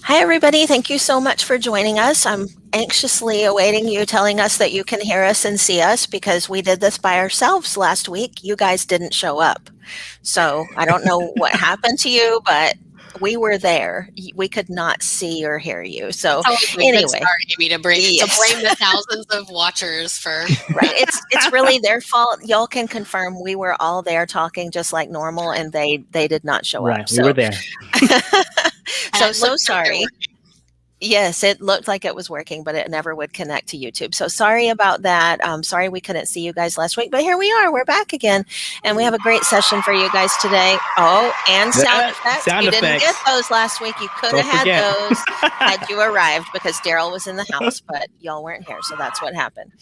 Hi, everybody. Thank you so much for joining us. I'm anxiously awaiting you telling us that you can hear us and see us because we did this by ourselves last week. You guys didn't show up. So I don't know what happened to you, but we were there. We could not see or hear you. That's So always a good anyway, start, Amy, to yes, blame the thousands of watchers for right. It's really their fault. Y'all can confirm we were all there talking just like normal, and they did not show up. Right, we were there. So and it so looks like they're sorry. working. Yes, it looked like it was working, but it never would connect to YouTube. So sorry about that. Sorry we couldn't see you guys last week, but here we are. We're back again, and we have a great session for you guys today. Oh, and sound effects. Sound You didn't get effects. those last week. You could have Don't had forget. those had you arrived because Daryl was in the house, but y'all weren't here, so that's what happened.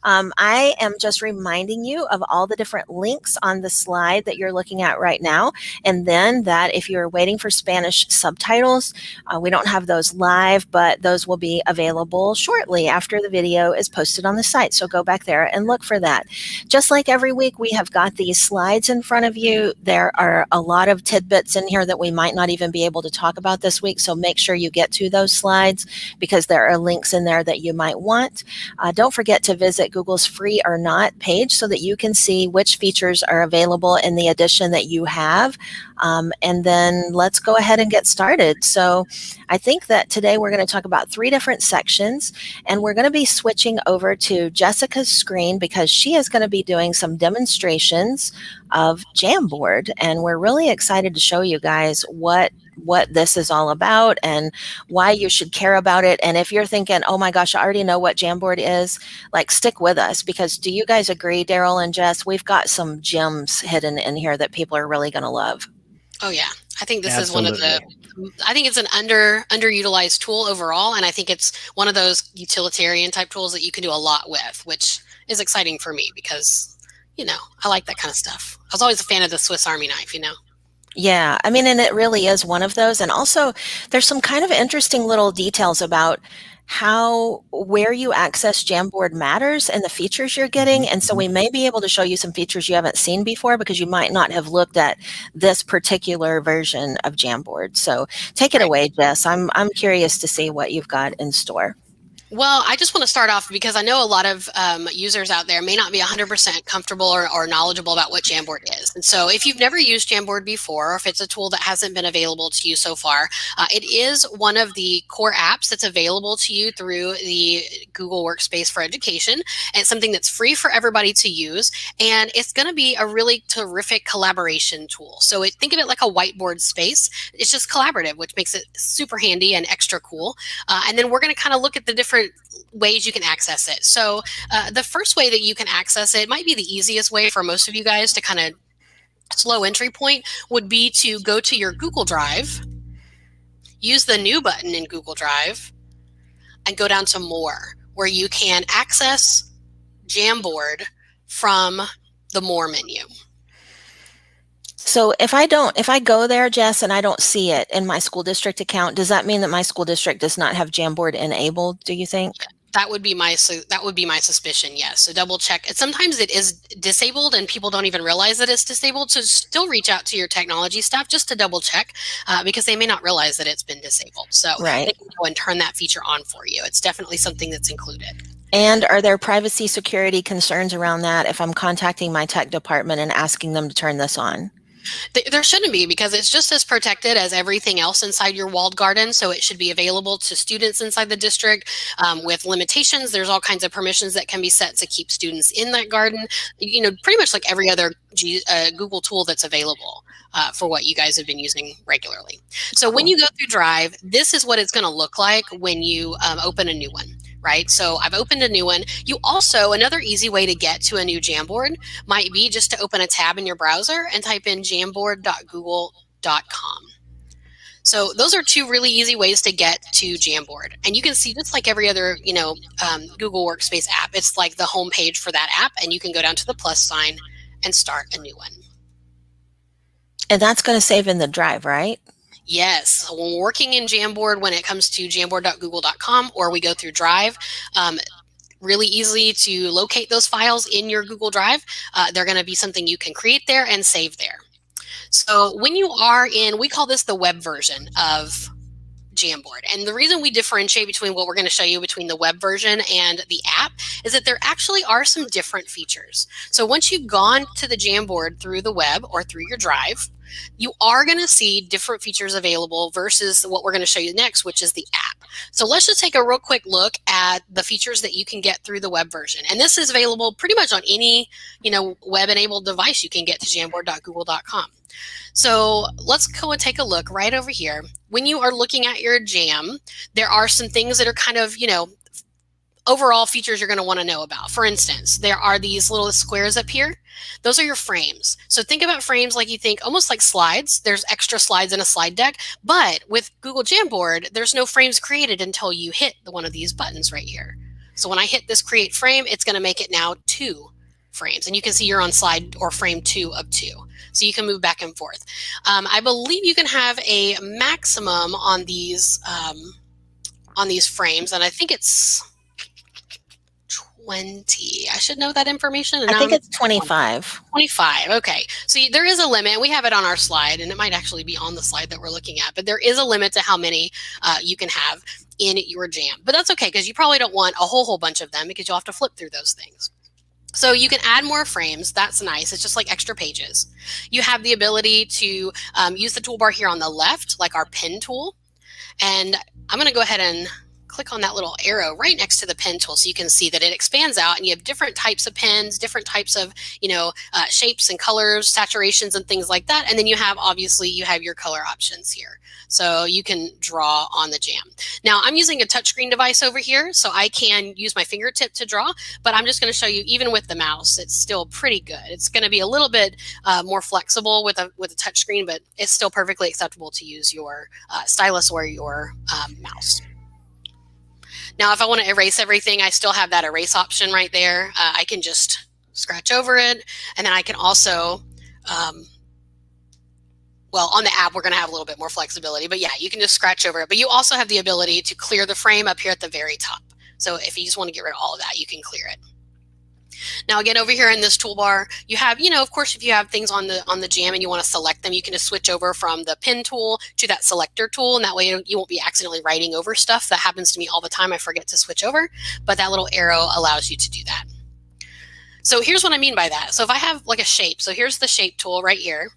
I am just reminding you of all the different links on the slide that you're looking at right now, and then that if you're waiting for Spanish subtitles, we don't have those live, but those will be available shortly after the video is posted on the site. So go back there and look for that. Just like every week, we have got these slides in front of you. There are a lot of tidbits in here that we might not even be able to talk about this week. So make sure you get to those slides because there are links in there that you might want. Don't forget to visit Google's free or not page so that you can see which features are available in the edition that you have. And then let's go ahead and get started. So I think that today we're going to talk about 3 different sections, and we're going to be switching over to Jessica's screen because she is going to be doing some demonstrations of Jamboard, and we're really excited to show you guys what this is all about and why you should care about it. And if you're thinking, oh my gosh, I already know what Jamboard is, like stick with us because do you guys agree, Daryl and Jess, we've got some gems hidden in here that people are really going to love. Oh yeah, I think this is one of Absolutely. the. I think it's an underutilized tool overall, and I think it's one of those utilitarian type tools that you can do a lot with, which is exciting for me because I like that kind of stuff. I was always a fan of the Swiss Army knife. Yeah, I mean, and it really is one of those. And also, there's some kind of interesting little details about where you access Jamboard matters and the features you're getting. And so we may be able to show you some features you haven't seen before because you might not have looked at this particular version of Jamboard. So take it Right. away, Jess. I'm curious to see what you've got in store. Well, I just want to start off because I know a lot of users out there may not be 100% comfortable or knowledgeable about what Jamboard is. And so if you've never used Jamboard before, or if it's a tool that hasn't been available to you so far, it is one of the core apps that's available to you through the Google Workspace for Education. And it's something that's free for everybody to use. And it's going to be a really terrific collaboration tool. So think of it like a whiteboard space. It's just collaborative, which makes it super handy and extra cool. And then we're going to kind of look at the different ways you can access it. So the first way that you can access it might be the easiest way for most of you guys to kind of slow entry point would be to go to your Google Drive, use the new button in Google Drive, and go down to more, where you can access Jamboard from the more menu. So if I go there, Jess, and I don't see it in my school district account, does that mean that my school district does not have Jamboard enabled, do you think? That would be my suspicion. Yes. So double check. Sometimes it is disabled and people don't even realize that it's disabled. So still reach out to your technology staff just to double check because they may not realize that it's been disabled. So Right. they can go and turn that feature on for you. It's definitely something that's included. And are there privacy security concerns around that if I'm contacting my tech department and asking them to turn this on? There shouldn't be because it's just as protected as everything else inside your walled garden. So it should be available to students inside the district with limitations. There's all kinds of permissions that can be set to keep students in that garden. Pretty much like every other Google tool that's available for what you guys have been using regularly. So when you go through Drive, this is what it's going to look like when you open a new one. Right? So I've opened a new one. You also, another easy way to get to a new Jamboard might be just to open a tab in your browser and type in jamboard.google.com. So those are 2 really easy ways to get to Jamboard. And you can see just like every other, Google Workspace app, it's like the home page for that app. And you can go down to the plus sign and start a new one. And that's going to save in the drive, right? Yes. When we're working in Jamboard, when it comes to jamboard.google.com or we go through Drive, really easy to locate those files in your Google Drive. They're going to be something you can create there and save there. So when you are in, we call this the web version of Jamboard. And the reason we differentiate between what we're going to show you between the web version and the app is that there actually are some different features. So once you've gone to the Jamboard through the web or through your drive, you are going to see different features available versus what we're going to show you next, which is the app. So let's just take a real quick look at the features that you can get through the web version. And this is available pretty much on any, web-enabled device. You can get to jamboard.google.com. So let's go and take a look right over here. When you are looking at your jam, there are some things that are kind of, overall features you're going to want to know about. For instance, there are these little squares up here. Those are your frames. So think about frames like you think almost like slides. There's extra slides in a slide deck, but with Google Jamboard, there's no frames created until you hit one of these buttons right here. So when I hit this create frame, it's going to make it now 2 frames. And you can see you're on slide or frame 2 of 2. So you can move back and forth. I believe you can have a maximum on these frames, and I think it's 20. I should know that information. And I think it's 25. 25. Okay. So there is a limit. We have it on our slide, and it might actually be on the slide that we're looking at, but there is a limit to how many you can have in your jam. But that's okay, because you probably don't want a whole bunch of them, because you'll have to flip through those things. So you can add more frames. That's nice. It's just like extra pages. You have the ability to use the toolbar here on the left, like our pen tool. And I'm going to go ahead and click on that little arrow right next to the pen tool so you can see that it expands out, and you have different types of pens, different types of, shapes and colors, saturations and things like that. And then you have your color options here. So you can draw on the jam. Now I'm using a touchscreen device over here, so I can use my fingertip to draw, but I'm just going to show you even with the mouse, it's still pretty good. It's going to be a little bit more flexible with a touchscreen, but it's still perfectly acceptable to use your stylus or your mouse. Now, if I want to erase everything, I still have that erase option right there. I can just scratch over it, and then I can also, on the app, we're going to have a little bit more flexibility, but yeah, you can just scratch over it. But you also have the ability to clear the frame up here at the very top. So if you just want to get rid of all of that, you can clear it. Now, again, over here in this toolbar, you have, of course, if you have things on the jam and you want to select them, you can just switch over from the pen tool to that selector tool. And that way you won't be accidentally writing over stuff. That happens to me all the time. I forget to switch over, but that little arrow allows you to do that. So here's what I mean by that. So if I have like a shape, so here's the shape tool right here.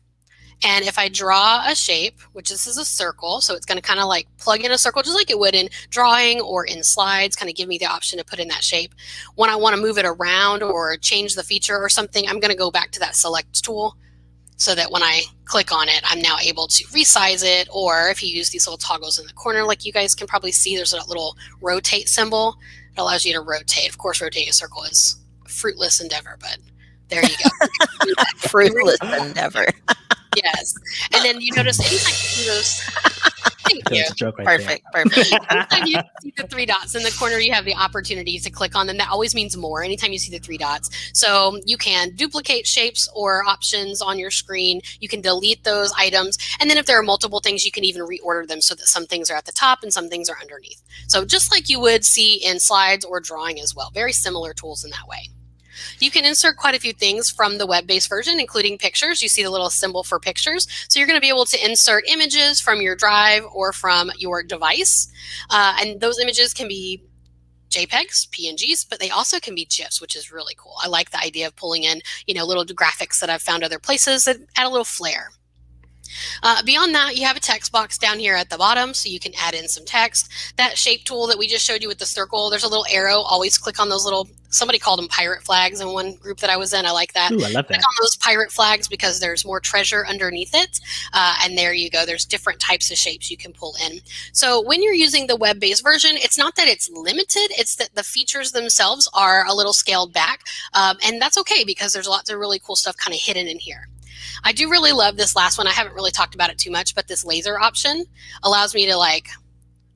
And if I draw a shape, which this is a circle, so it's going to kind of like plug in a circle just like it would in drawing or in slides, kind of give me the option to put in that shape. When I want to move it around or change the feature or something, I'm going to go back to that select tool so that when I click on it, I'm now able to resize it. Or if you use these little toggles in the corner, like you guys can probably see, there's that little rotate symbol. It allows you to rotate. Of course, rotating a circle is a fruitless endeavor, but there you go. Fruitless endeavor. Yes. And then you notice anytime you see those, thank you. That's a joke right Perfect. Anytime you see the 3 dots in the corner, you have the opportunity to click on them. That always means more anytime you see the 3 dots. So you can duplicate shapes or options on your screen. You can delete those items. And then if there are multiple things, you can even reorder them so that some things are at the top and some things are underneath. So just like you would see in slides or drawing as well. Very similar tools in that way. You can insert quite a few things from the web-based version, including pictures. You see the little symbol for pictures. So you're going to be able to insert images from your drive or from your device. And those images can be JPEGs, PNGs, but they also can be GIFs, which is really cool. I like the idea of pulling in, little graphics that I've found other places that add a little flair. Beyond that, you have a text box down here at the bottom, so you can add in some text. That shape tool that we just showed you with the circle, there's a little arrow. Always click on those little, somebody called them pirate flags in one group that I was in. I like that. Ooh, I love that. Click on those pirate flags because there's more treasure underneath it. And there you go. There's different types of shapes you can pull in. So when you're using the web-based version, it's not that it's limited, it's that the features themselves are a little scaled back. And that's okay because there's lots of really cool stuff kind of hidden in here. I do really love this last one. I haven't really talked about it too much, but this laser option allows me to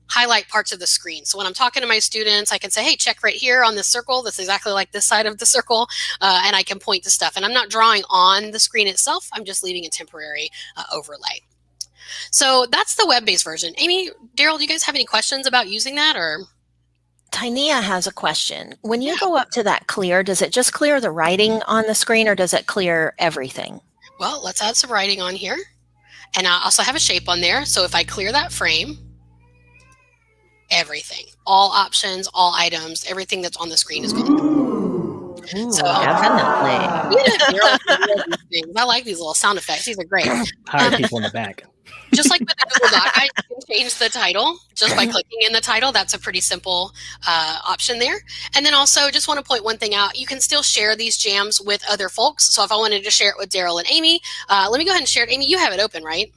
highlight parts of the screen. So when I'm talking to my students, I can say, hey, check right here on this circle. That's exactly like this side of the circle. And I can point to stuff. And I'm not drawing on the screen itself. I'm just leaving a temporary overlay. So that's the web-based version. Amy, Daryl, do you guys have any questions about using that? Or Tynea has a question. When you go up to that clear, does it just clear the writing on the screen or does it clear everything? Well, let's add some writing on here. And I also have a shape on there. So if I clear that frame, everything. All options, all items, everything that's on the screen is going to be. Ooh, So definitely. yeah, Daryl can do these things. I like these little sound effects. These are great. Hired people in the back. Just like with the Google Doc, I can change the title just by clicking in the title. That's a pretty simple option there. And then also just want to point one thing out. You can still share these jams with other folks. So if I wanted to share it with Daryl and Amy, let me go ahead and share it. Amy, you have it open, right?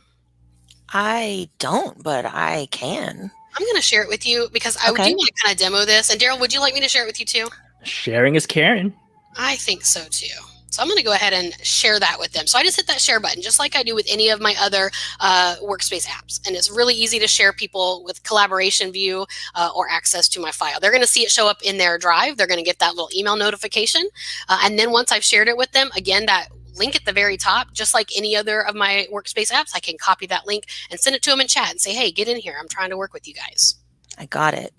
I don't, but I can. I'm going to share it with you because I do want to kind of demo this. And Daryl, would you like me to share it with you too? Sharing is caring. I think so too. So I'm going to go ahead and share that with them. So I just hit that share button, just like I do with any of my other workspace apps. And it's really easy to share people with collaboration view or access to my file. They're going to see it show up in their drive. They're going to get that little email notification. And then once I've shared it with them, again, that link at the very top, just like any other of my workspace apps, I can copy that link and send it to them in chat and say, hey, get in here. I'm trying to work with you guys. I got it.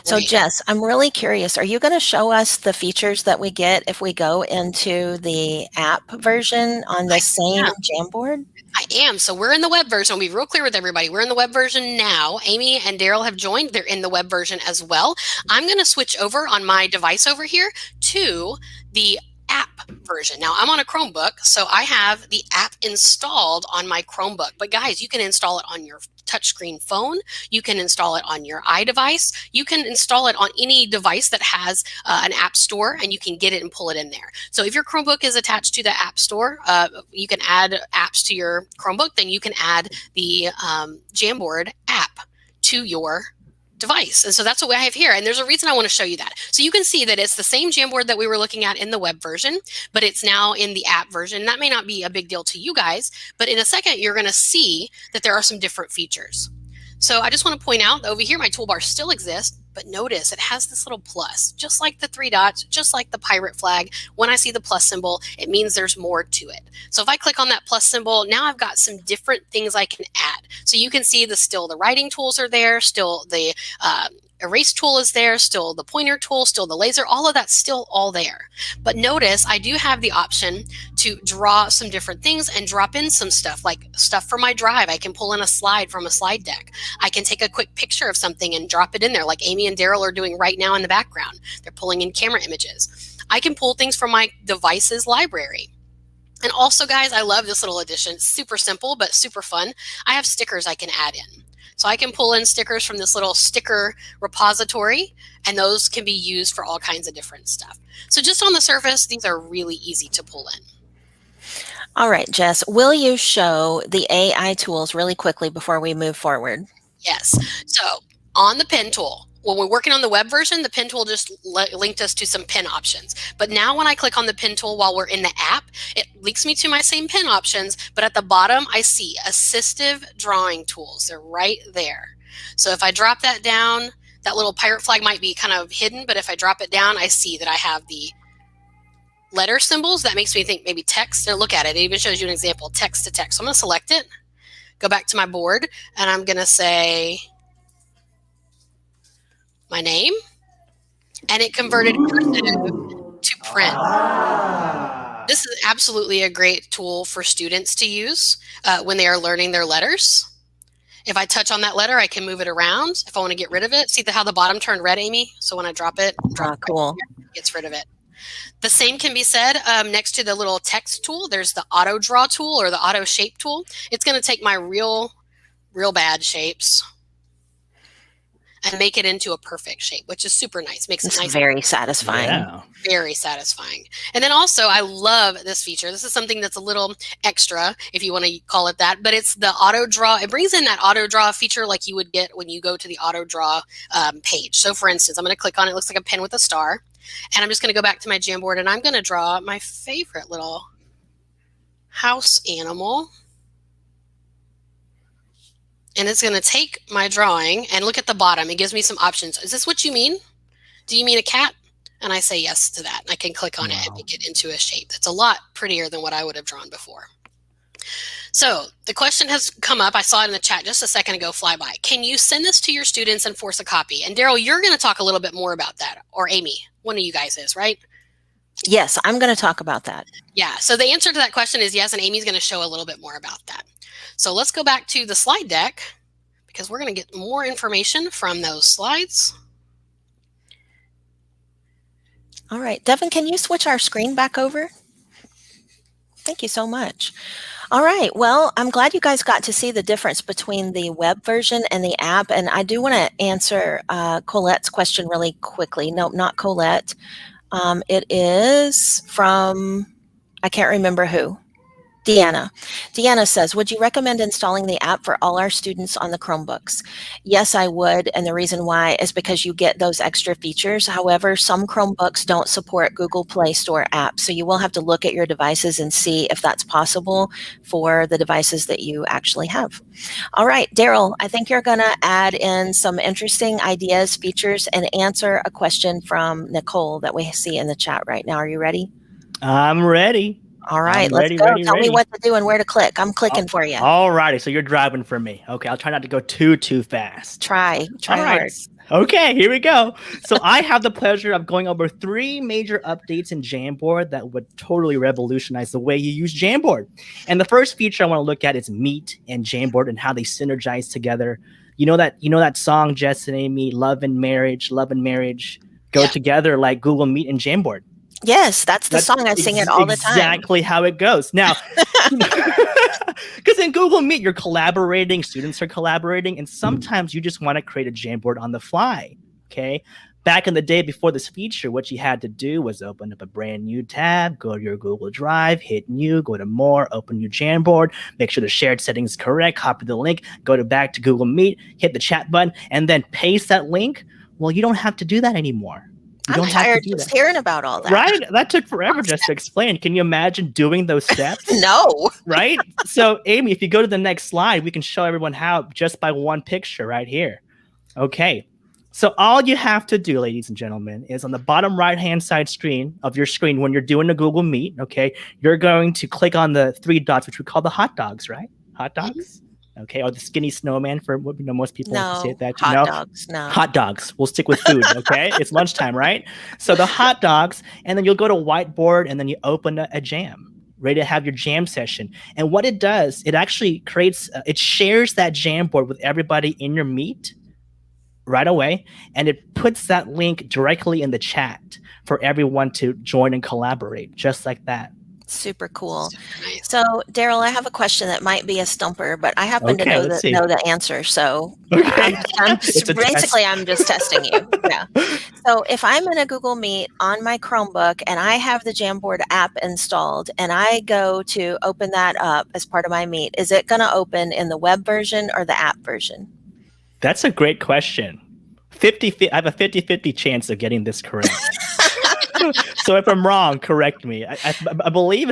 So Jess, I'm really curious. Are you going to show us the features that we get if we go into the app version on the same Jamboard? I am. So we're in the web version. I'll be real clear with everybody. We're in the web version now. Amy and Daryl have joined. They're in the web version as well. I'm going to switch over on my device over here to the app version. Now I'm on a Chromebook, so I have the app installed on my Chromebook. But guys, you can install it on your touchscreen phone. You can install it on your iDevice. You can install it on any device that has an app store, and you can get it and pull it in there. So if your Chromebook is attached to the app store, you can add apps to your Chromebook. Then you can add the Jamboard app to your device. And so that's what I have here. And there's a reason I want to show you that. So you can see that it's the same Jamboard that we were looking at in the web version, but it's now in the app version. That may not be a big deal to you guys, but in a second, you're going to see that there are some different features. So I just want to point out over here, my toolbar still exists, but notice it has this little plus, just like the three dots, just like the pirate flag. When I see the plus symbol, it means there's more to it. So if I click on that plus symbol, now I've got some different things I can add. So you can see still the writing tools are there, still the erase tool is there, still the pointer tool, still the laser, all of that's still all there. But notice I do have the option to draw some different things and drop in some stuff, like stuff from my drive. I can pull in a slide from a slide deck. I can take a quick picture of something and drop it in there, like Amy and Daryl are doing right now in the background. They're pulling in camera images. I can pull things from my devices library. And also, guys, I love this little addition. It's super simple, but super fun. I have stickers I can add in. So I can pull in stickers from this little sticker repository, and those can be used for all kinds of different stuff. So just on the surface, these are really easy to pull in. All right, Jess, will you show the AI tools really quickly before we move forward? Yes. So on the pen tool, when we're working on the web version, the pen tool just linked us to some pen options. But now when I click on the pen tool while we're in the app, it links me to my same pen options. But at the bottom, I see assistive drawing tools. They're right there. So if I drop that down, that little pirate flag might be kind of hidden. But if I drop it down, I see that I have the letter symbols. That makes me think maybe text. And look at it. It even shows you an example, text to text. So I'm going to select it, go back to my board, and I'm going to say my name, and it converted cursive to print. This is absolutely a great tool for students to use when they are learning their letters. If I touch on that letter, I can move it around. If I want to get rid of it, see how the bottom turned red, Amy? So when I drop it, cool. It gets rid of it. The same can be said next to the little text tool. There's the auto draw tool or the auto shape tool. It's going to take my real bad shapes and make it into a perfect shape, which is super nice. Makes it nice. Very satisfying. Yeah. Very satisfying. And then also, I love this feature. This is something that's a little extra, if you want to call it that, but it's the auto draw. It brings in that auto draw feature like you would get when you go to the auto draw page. So for instance, I'm going to click on it. It looks like a pen with a star. And I'm just going to go back to my Jamboard, and I'm going to draw my favorite little house animal. And it's going to take my drawing and look at the bottom. It gives me some options. Is this what you mean? Do you mean a cat? And I say yes to that. I can click on it and make it into a shape that's a lot prettier than what I would have drawn before. So the question has come up. I saw it in the chat just a second ago, fly by. Can you send this to your students and force a copy? And Daryl, you're going to talk a little bit more about that. Or Amy, one of you guys is, right? Yes, I'm going to talk about that. Yeah, so the answer to that question is yes, and Amy's going to show a little bit more about that. So let's go back to the slide deck, because we're going to get more information from those slides. All right, Devin, can you switch our screen back over? Thank you so much. All right, well, I'm glad you guys got to see the difference between the web version and the app. And I do want to answer Colette's question really quickly. No, not Colette. It is from, I can't remember who. Deanna. Deanna says, would you recommend installing the app for all our students on the Chromebooks? Yes, I would. And the reason why is because you get those extra features. However, some Chromebooks don't support Google Play Store apps. So you will have to look at your devices and see if that's possible for the devices that you actually have. All right, Daryl, I think you're going to add in some interesting ideas, features, and answer a question from Nicole that we see in the chat right now. Are you ready? I'm ready. All right, let's go. Tell me what to do and where to click. I'm clicking for you. All righty, so you're driving for me. Okay, I'll try not to go too fast. Try hard. Right. Okay, here we go. So I have the pleasure of going over 3 major updates in Jamboard that would totally revolutionize the way you use Jamboard. And the first feature I want to look at is Meet and Jamboard and how they synergize together. You know that song, Jess and Amy, Love and Marriage go together like Google Meet and Jamboard. Yes, that's the song. I sing it all the time. Exactly how it goes. Now, because in Google Meet, you're collaborating, students are collaborating, and sometimes you just want to create a Jamboard on the fly, okay? Back in the day before this feature, what you had to do was open up a brand new tab, go to your Google Drive, hit New, go to More, open your Jamboard, make sure the shared settings is correct, copy the link, go back to Google Meet, hit the chat button, and then paste that link. Well, you don't have to do that anymore. I'm tired just hearing about all that. Right? That took forever just to explain. Can you imagine doing those steps? No. Right? So, Amy, if you go to the next slide, we can show everyone how just by one picture right here. Okay. So all you have to do, ladies and gentlemen, is on the bottom right-hand side of your screen when you're doing a Google Meet, okay, you're going to click on the 3 dots, which we call the hot dogs, right? Hot dogs? Okay, or the skinny snowman for what most people like to say that. Hot dogs, no. Hot dogs. We'll stick with food, okay? It's lunchtime, right? So the hot dogs, and then you'll go to whiteboard, and then you open a jam, ready to have your jam session. And what it does, it actually creates, it shares that Jamboard with everybody in your Meet right away, and it puts that link directly in the chat for everyone to join and collaborate, just like that. Super cool. Super nice. So, Daryl, I have a question that might be a stumper, but I happen to know the answer. So, I'm just testing you. Yeah. So, if I'm in a Google Meet on my Chromebook and I have the Jamboard app installed and I go to open that up as part of my Meet, is it going to open in the web version or the app version? That's a great question. I have a 50-50 chance of getting this correct. So if I'm wrong, correct me. I believe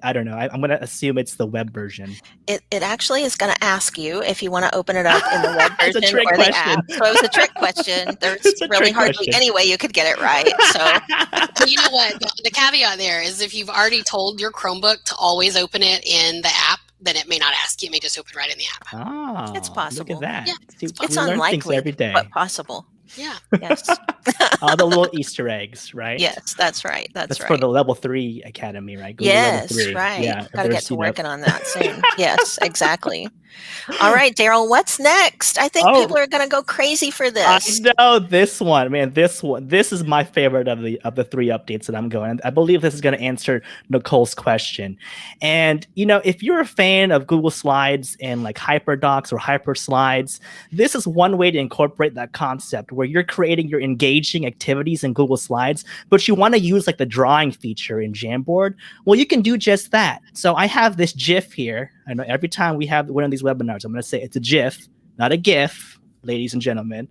I don't know. I'm going to assume it's the web version. It actually is going to ask you if you want to open it up in the web version or the app. So it was a trick question. There's really hardly any way you could get it right. So but you know what? The caveat there is if you've already told your Chromebook to always open it in the app, then it may not ask you. It may just open right in the app. Ah, it's possible. Look at that. Yeah, it's unlikely, every day. but possible. Yeah. Yes. All the little Easter eggs, right? Yes, that's right. That's right. For the Level 3 Academy, right? Google yes, Level 3. right. Yeah, got to get to working on that soon. Yes, exactly. All right, Daryl, what's next? I think people are going to go crazy for this. I know this one, man. This is my favorite of the 3 updates that I'm going. I believe this is going to answer Nicole's question. And if you're a fan of Google Slides and like HyperDocs or Hyper Slides, this is one way to incorporate that concept where you're creating your engaging activities in Google Slides, but you want to use like the drawing feature in Jamboard. Well, you can do just that. So I have this GIF here. I know every time we have one of these webinars, I'm going to say it's a GIF, not a GIF, ladies and gentlemen.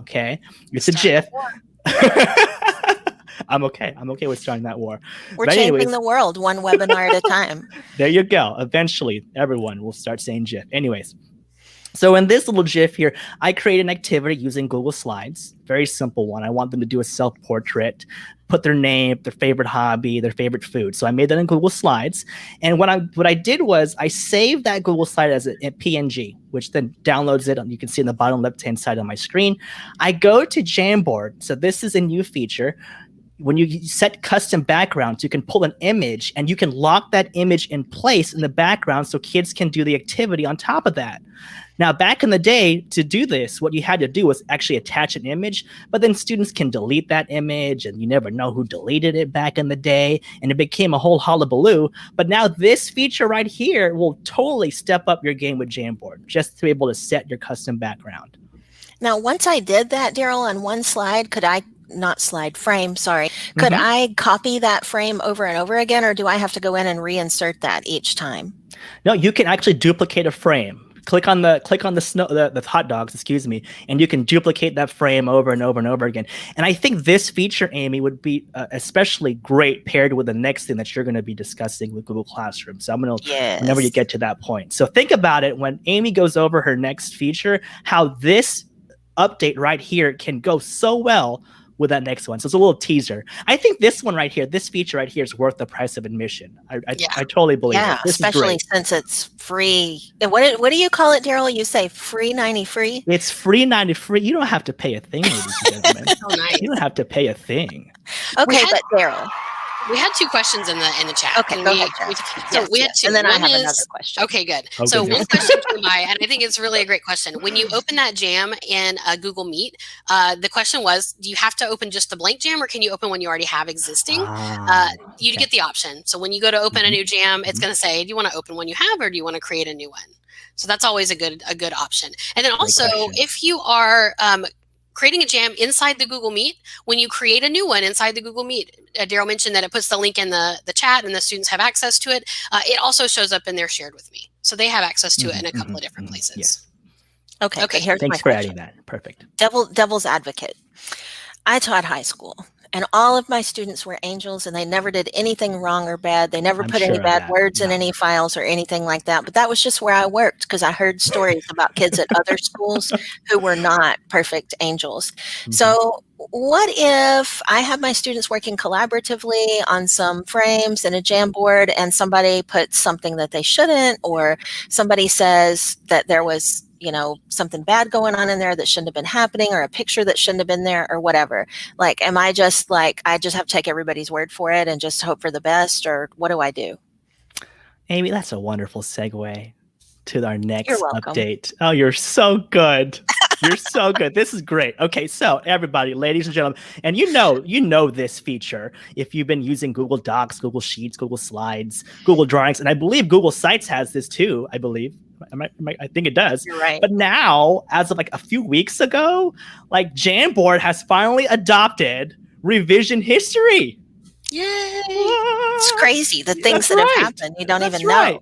Okay, it's a GIF. I'm okay with starting that war. We're changing the world one webinar at a time. There you go. Eventually, everyone will start saying GIF. Anyways. So in this little GIF here, I create an activity using Google Slides. Very simple one. I want them to do a self-portrait, put their name, their favorite hobby, their favorite food. So I made that in Google Slides. And what I did was I saved that Google slide as a PNG, which then downloads it. You can see in the bottom left-hand side of my screen. I go to Jamboard. So this is a new feature. when you set custom backgrounds, you can pull an image and you can lock that image in place in the background so kids can do the activity on top of that. Now, back in the day, to do this, what you had to do was actually attach an image, but then students can delete that image, and you never know who deleted it back in the day, and it became a whole hullabaloo. But now this feature right here will totally step up your game with Jamboard, just to be able to set your custom background. Now, once I did that, Daryl, on one slide, could I I copy that frame over and over again, or do I have to go in and reinsert that each time? No, you can actually duplicate a frame. Click on the hot dogs, excuse me, and you can duplicate that frame over and over and over again. And I think this feature, Amy, would be especially great paired with the next thing that you're going to be discussing with Google Classroom. So I'm going to, whenever you get to that point. So think about it when Amy goes over her next feature, how this update right here can go so well with that next one. So it's a little teaser. I think this one right here, this feature right here is worth the price of admission. I totally believe it. This especially since it's free. What do you call it, Daryl? You say free 90 free? It's free 90 free. You don't have to pay a thing, ladies and gentlemen. So nice. You don't have to pay a thing. Okay, but Daryl. We had two questions in the chat. Okay, go ahead. We had two. And then I have another question. Okay, good. So one question came by, and I think it's really a great question. When you open that jam in Google Meet, the question was, do you have to open just the blank jam, or can you open one you already have existing? You get the option. So when you go to open a new jam, it's going to say, do you want to open one you have, or do you want to create a new one? So that's always a good option. And then also, if you are creating a jam inside the Google Meet, when you create a new one inside the Google Meet, Daryl mentioned that it puts the link in the chat and the students have access to it. It also shows up in their shared with me. So they have access to it in a couple of different places. Yes. Okay. Here's Thanks for adding that. Perfect. Devil's advocate. I taught high school, and all of my students were angels, and they never did anything wrong or bad. They never put any bad words in any files or anything like that. But that was just where I worked, because I heard stories about kids at other schools who were not perfect angels. So what if I have my students working collaboratively on some frames in a Jamboard, and somebody puts something that they shouldn't, or somebody says that there was something bad going on in there that shouldn't have been happening, or a picture that shouldn't have been there, or whatever? Like, am I just like, I just have to take everybody's word for it and just hope for the best, or what do I do? Amy, that's a wonderful segue to our next You're welcome. update. Oh, you're so good. You're so good. This is great. Okay, so everybody, ladies and gentlemen, and you know this feature if you've been using Google Docs, Google Sheets, Google Slides, Google Drawings, and I believe Google Sites has this too, I believe. I think it does. You're right. But now, as of like a few weeks ago, like Jamboard has finally adopted revision history. Yay! It's crazy, the things that have happened. You don't even know.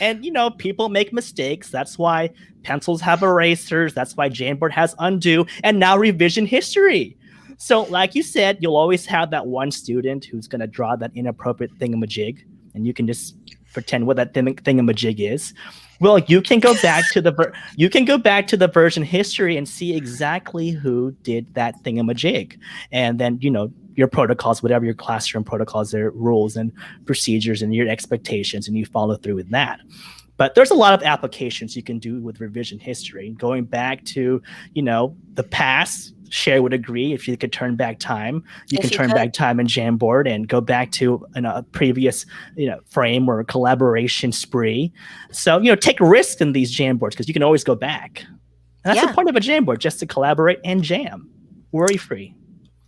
And people make mistakes. That's why pencils have erasers. That's why Jamboard has undo, and now revision history. So like you said, you'll always have that one student who's going to draw that inappropriate thingamajig, and you can just pretend what that thingamajig is. Well, you can go back to the version history and see exactly who did that thingamajig. And then, your protocols, whatever your classroom protocols, their rules and procedures and your expectations, and you follow through with that. But there's a lot of applications you can do with revision history. Going back to, the past, Sherry would agree, if you could turn back time, you can turn back time in Jamboard and go back to a previous, frame or collaboration spree. So, take risks in these Jamboards, because you can always go back. And that's the point of a Jamboard, just to collaborate and jam, worry-free.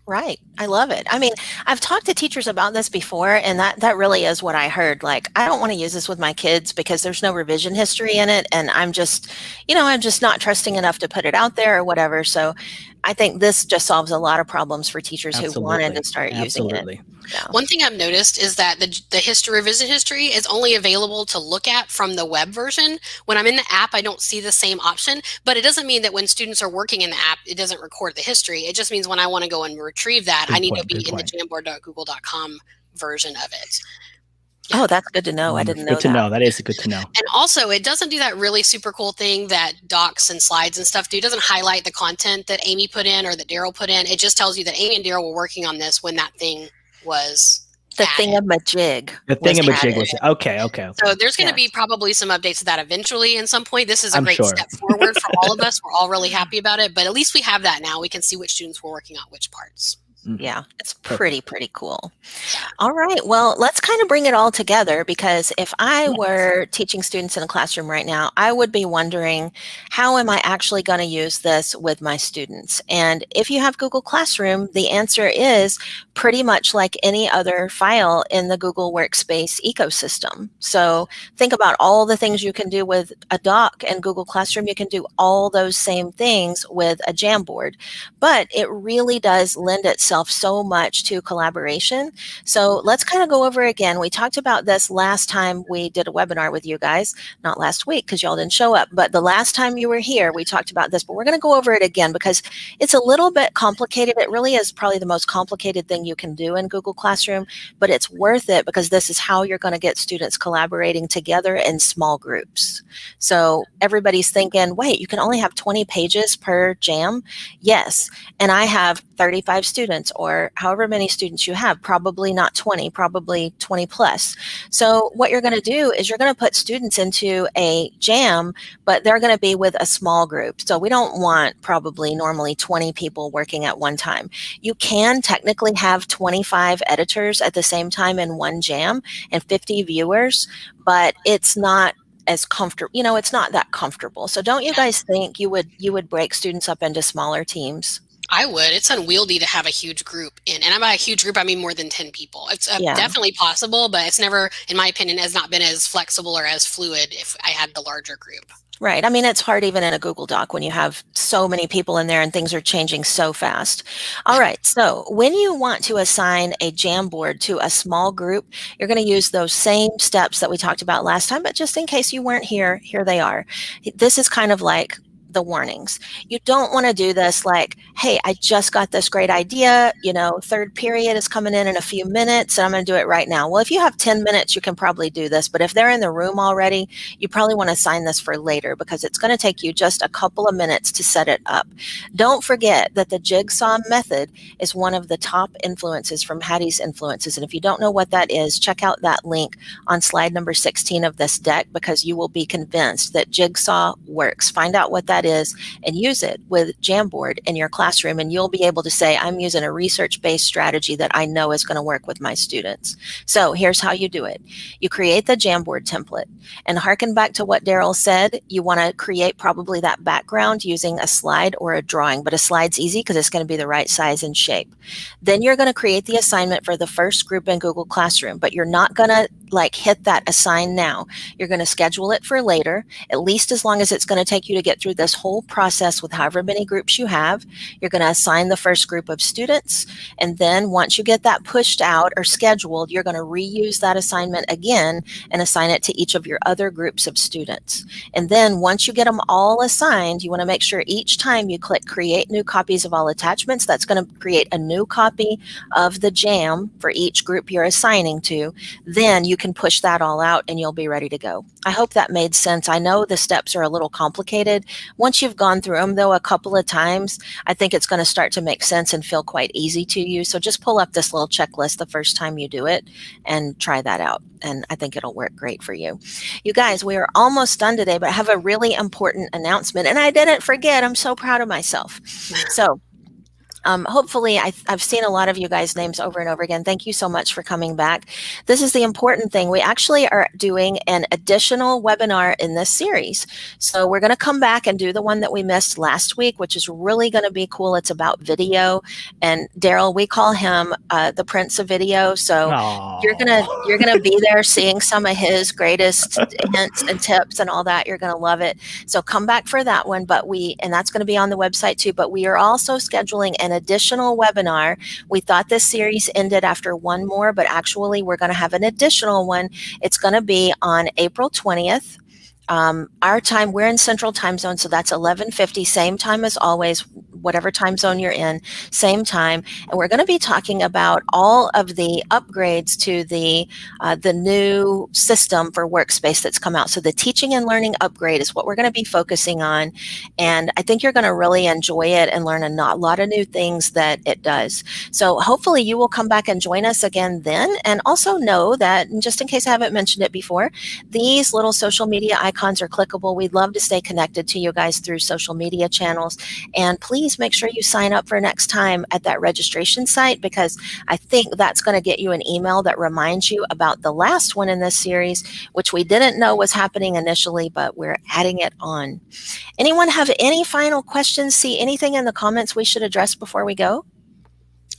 Right. I love it. I mean, I've talked to teachers about this before, and that really is what I heard. Like, I don't want to use this with my kids because there's no revision history in it. And I'm just not trusting enough to put it out there or whatever. So I think this just solves a lot of problems for teachers who wanted to start using it. Yeah. One thing I've noticed is that the revision history is only available to look at from the web version. When I'm in the app, I don't see the same option, but it doesn't mean that when students are working in the app, it doesn't record the history. It just means when I want to go and retrieve that, I need to be in the jamboard.google.com version of it. Yeah. Oh, that's good to know. I didn't know that. Good to know. That is good to know. And also, it doesn't do that really super cool thing that docs and slides and stuff do. It doesn't highlight the content that Amy put in or that Daryl put in. It just tells you that Amy and Daryl were working on this when that thing was the thingamajig. The thingamajig was okay. So there's going to be probably some updates to that eventually at some point. This is a great step forward for all of us. We're all really happy about it, but at least we have that now. We can see which students were working on which parts. Yeah, it's pretty cool. All right. Well, let's kind of bring it all together, because if I were teaching students in a classroom right now, I would be wondering, how am I actually going to use this with my students? And if you have Google Classroom, the answer is pretty much like any other file in the Google Workspace ecosystem. So think about all the things you can do with a doc and Google Classroom. You can do all those same things with a Jamboard, but it really does lend itself so much to collaboration. So let's kind of go over again. We talked about this last time we did a webinar with you guys, not last week because y'all didn't show up, but the last time you were here, we talked about this, but we're going to go over it again because it's a little bit complicated. It really is probably the most complicated thing you can do in Google Classroom, but it's worth it because this is how you're going to get students collaborating together in small groups. So everybody's thinking, wait, you can only have 20 pages per jam? Yes. And I have 35 students, or however many students you have, probably not 20, probably 20 plus. So what you're going to do is you're going to put students into a jam, but they're going to be with a small group. So we don't want probably normally 20 people working at one time. You can technically have 25 editors at the same time in one jam and 50 viewers, but it's not as comfortable, it's not that comfortable. So don't you guys think you would break students up into smaller teams? I would. It's unwieldy to have a huge group in. And by a huge group, I mean more than 10 people. It's definitely possible, but it's never, in my opinion, has not been as flexible or as fluid if I had the larger group. Right. I mean, it's hard even in a Google Doc when you have so many people in there and things are changing so fast. All right. So when you want to assign a Jamboard to a small group, you're going to use those same steps that we talked about last time, but just in case you weren't here, here they are. This is kind of like the warnings. You don't want to do this like, hey, I just got this great idea, third period is coming in a few minutes and I'm going to do it right now. Well, if you have 10 minutes, you can probably do this. But if they're in the room already, you probably want to assign this for later because it's going to take you just a couple of minutes to set it up. Don't forget that the jigsaw method is one of the top influences from Hattie's influences. And if you don't know what that is, check out that link on slide number 16 of this deck because you will be convinced that jigsaw works. Find out what that is and use it with Jamboard in your classroom, and you'll be able to say, I'm using a research-based strategy that I know is going to work with my students. So here's how you do it. You create the Jamboard template, and harken back to what Daryl said, you want to create probably that background using a slide or a drawing, but a slide's easy because it's going to be the right size and shape. Then you're going to create the assignment for the first group in Google Classroom, but you're not going to hit that assign now. You're going to schedule it for later, at least as long as it's going to take you to get through this whole process with however many groups you have. You're going to assign the first group of students. And then once you get that pushed out or scheduled, you're going to reuse that assignment again and assign it to each of your other groups of students. And then once you get them all assigned, you want to make sure each time you click create new copies of all attachments, that's going to create a new copy of the jam for each group you're assigning to. Then you can push that all out and you'll be ready to go. I hope that made sense. I know the steps are a little complicated. Once you've gone through them though a couple of times, I think it's going to start to make sense and feel quite easy to you. So just pull up this little checklist the first time you do it and try that out. And I think it'll work great for you. You guys, we are almost done today, but I have a really important announcement. And I didn't forget, I'm so proud of myself. So hopefully, I've seen a lot of you guys' names over and over again. Thank you so much for coming back. This is the important thing. We actually are doing an additional webinar in this series. So we're going to come back and do the one that we missed last week, which is really going to be cool. It's about video. And Daryl, we call him the Prince of Video. So you're gonna be there seeing some of his greatest hints and tips and all that. You're going to love it. So come back for that one. And that's going to be on the website too. But we are also scheduling an additional webinar. We thought this series ended after one more, but actually we're going to have an additional one. It's going to be on April 20th. Our time, we're in Central Time Zone, so that's 11:50, same time as always, whatever time zone you're in, same time. And we're going to be talking about all of the upgrades to the new system for Workspace that's come out. So the teaching and learning upgrade is what we're going to be focusing on. And I think you're going to really enjoy it and learn a lot of new things that it does. So hopefully you will come back and join us again then. And also know that, just in case I haven't mentioned it before, these little social media icons are clickable. We'd love to stay connected to you guys through social media channels. And please please make sure you sign up for next time at that registration site, because I think that's going to get you an email that reminds you about the last one in this series, which we didn't know was happening initially, but we're adding it on. Anyone have any final questions? See anything in the comments we should address before we go?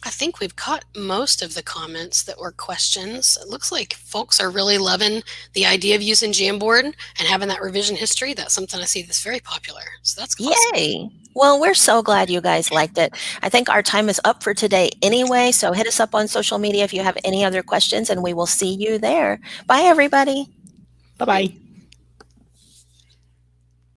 I think we've caught most of the comments that were questions. It looks like folks are really loving the idea of using Jamboard and having that revision history. That's something I see that's very popular. So that's awesome. Yay! Well, we're so glad you guys liked it. I think our time is up for today anyway, so hit us up on social media if you have any other questions, and we will see you there. Bye, everybody. Bye-bye.